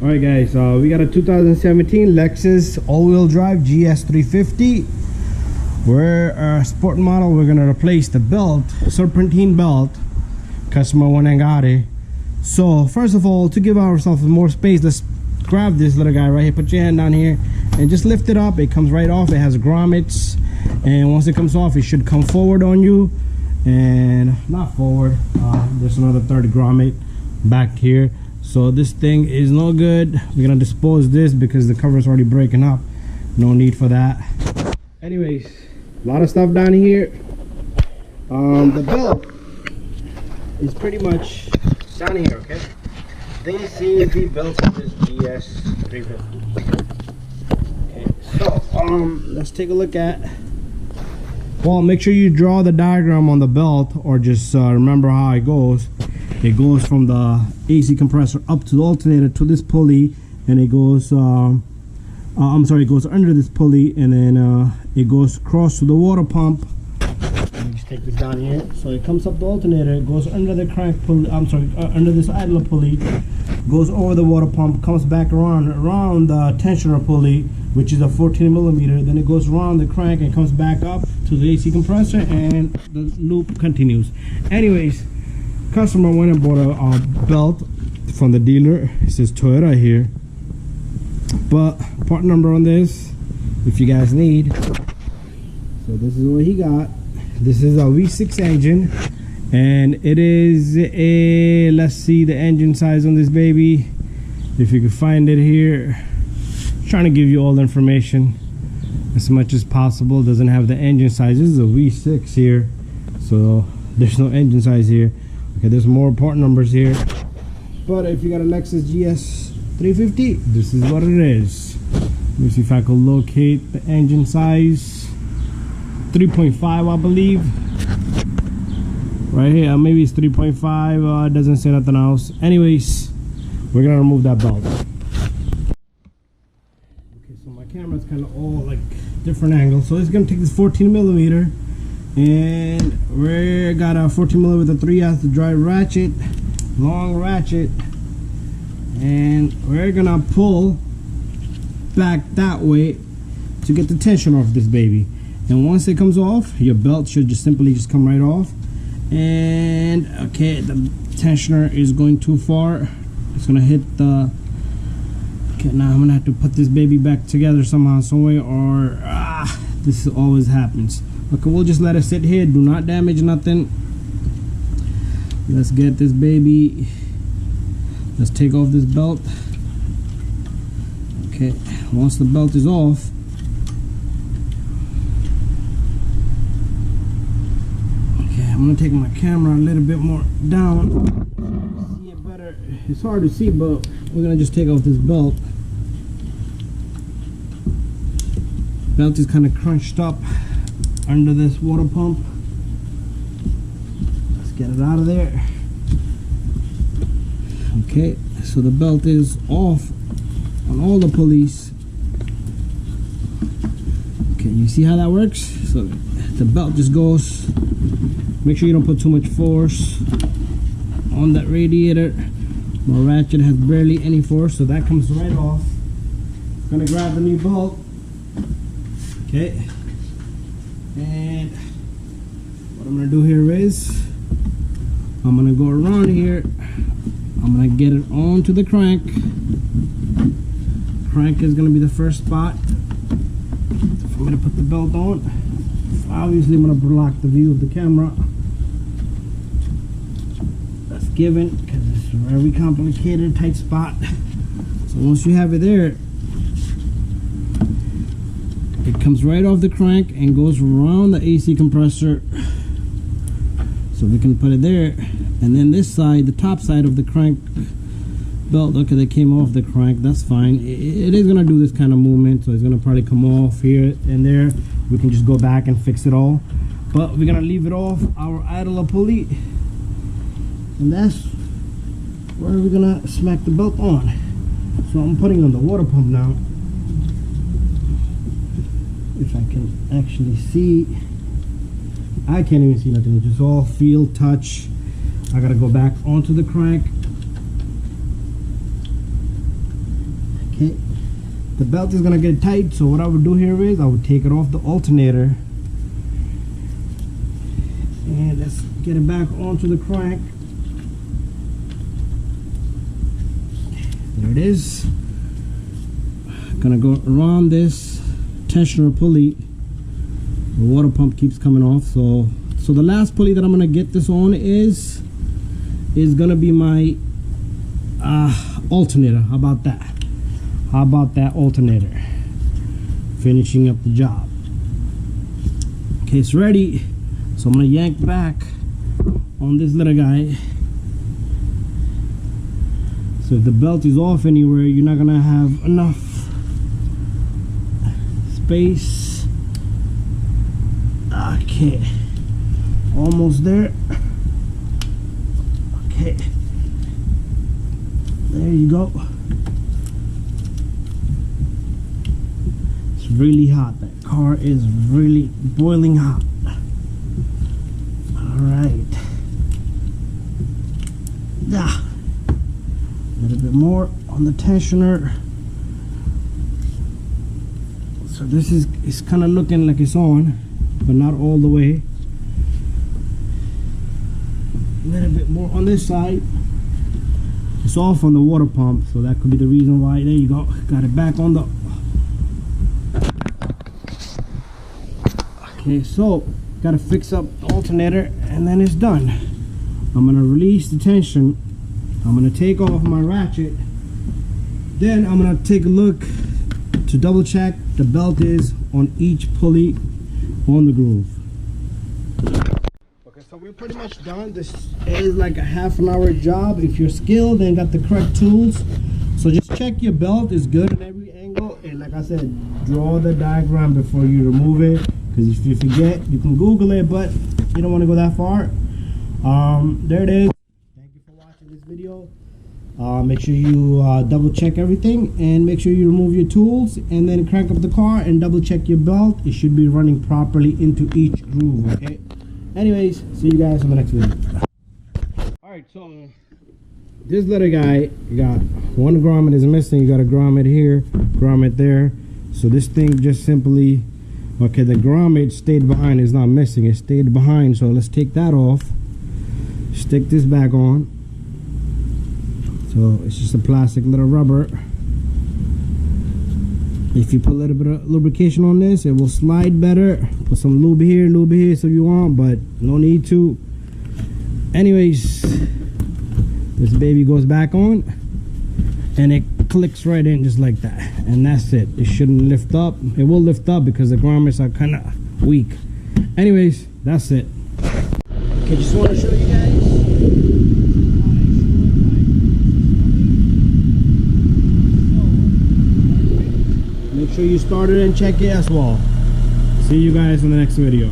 All right, guys, we got a 2017 Lexus all-wheel drive GS350. We're a sport model. We're gonna replace the belt, Serpentine belt. Customer went and got it. So first of all, to give ourselves more space, let's grab this little guy right here. Put your hand down here and just lift it up. It comes right off. It has grommets, and once it comes off, it should come forward on you, and not forward. There's another third grommet back here. So this thing is no good. We're gonna dispose this because the cover is already breaking up. No need for that. Anyways, a lot of stuff down here. The belt is pretty much down here, okay? This is the belt of this GS350. Okay, so let's take a look at. Well, make sure you draw the diagram on the belt, or just remember how it goes. It goes from the AC compressor up to the alternator to this pulley, and it goes it goes under this pulley, and then it goes across to the water pump. Let me just take this down here. So it comes up the alternator, it goes under the crank pulley, under this idler pulley, goes over the water pump, comes back around the tensioner pulley, which is a 14 millimeter. Then it goes around the crank and comes back up to the AC compressor, and the loop continues. Anyways, customer went and bought a belt from the dealer. It says Toyota here, but part number on this, if you guys need. So this is what he got. This is a V6 engine, and it is a, let's see the engine size on this baby, if you can find it here. Trying to give you all the information as much as possible. Doesn't have the engine size. This is a V6 here, so there's no engine size here. Okay, there's more part numbers here, but if you got a Lexus GS350, this is what it is. Let me see if I can locate the engine size. 3.5, I believe. Right here, maybe it's 3.5. It doesn't say nothing else. Anyways, we're gonna remove that belt. Okay, so my camera's kind of all like different angles. So it's gonna take this 14 millimeter. And we got a 14 millimeter 3/8 drive ratchet, long ratchet, and we're gonna pull back that way to get the tension off this baby. And once it comes off, your belt should just simply come right off. And okay, the tensioner is going too far. It's gonna hit the. Okay, now I'm gonna have to put this baby back together somehow, some way, or this always happens. Okay, we'll just let it sit here. Do not damage nothing. Let's get this baby. Let's take off this belt. Okay, once the belt is off, okay, I'm gonna take my camera a little bit more down. See it better. It's hard to see, but we're gonna just take off this belt. Belt is kind of crunched up under this water pump. Let's get it out of there. Okay, so the belt is off on all the pulleys. Okay, you see how that works? So the belt just goes. Make sure you don't put too much force on that radiator. My ratchet has barely any force, so that comes right off. Gonna grab the new bolt. Okay. And what I'm gonna do here is I'm gonna go around here. I'm gonna get it onto the crank. Crank is gonna be the first spot. I'm gonna put the belt on. Obviously, I'm gonna block the view of the camera. That's given because it's a very complicated, tight spot. So once you have it there, it comes right off the crank and goes around the AC compressor. So we can put it there. And then this side, the top side of the crank belt, okay, they came off the crank. That's fine. It is going to do this kind of movement. So it's going to probably come off here and there. We can just go back and fix it all. But we're going to leave it off our idler pulley. And that's where we're going to smack the belt on. So I'm putting on the water pump now. If I can actually see, I can't even see nothing. It's just all feel, touch. I gotta go back onto the crank. Okay, the belt is gonna get tight, so what I would do here is I would take it off the alternator and let's get it back onto the crank. There it is. Gonna go around this tensioner pulley. The water pump keeps coming off, so the last pulley that I'm gonna get this on is gonna be my alternator. How about that? How about that alternator? Finishing up the job. Okay, it's ready. So I'm gonna yank back on this little guy. So if the belt is off anywhere, you're not gonna have enough space. Okay, almost there. Okay, there you go. It's really hot. That car is really boiling hot. All right. Yeah. A little bit more on the tensioner. So this is, it's kind of looking like it's on, but not all the way. A little bit more on this side. It's off on the water pump, so that could be the reason why. There you go. Got it back on the. Okay, so gotta fix up the alternator and then it's done. I'm gonna release the tension. I'm gonna take off my ratchet. Then I'm gonna take a look to double check the belt is on each pulley on the groove. Okay, so we're pretty much done. This is like a half-an-hour job if you're skilled and got the correct tools. So just check your belt is good at every angle, and like I said, draw the diagram before you remove it, because if you forget, you can Google it, but you don't want to go that far. There it is. Thank you for watching this video. Make sure you double check everything, and make sure you remove your tools, and then crank up the car and double check your belt. It should be running properly into each groove. Okay, anyways, see you guys in the next video. All right, so this little guy, you got one grommet is missing. You got a grommet here, grommet there. So this thing just simply, okay, the grommet stayed behind. It's not missing, it stayed behind. So let's take that off, stick this back on. So it's just a plastic little rubber. If you put a little bit of lubrication on this, it will slide better. Put some lube here so you want, but no need to. Anyways, this baby goes back on and it clicks right in just like that, and that's it. It shouldn't lift up. It will lift up because the grommets are kind of weak. Anyways, that's it. Okay, just want to show you guys. Make sure you start it and check it as well. See you guys in the next video.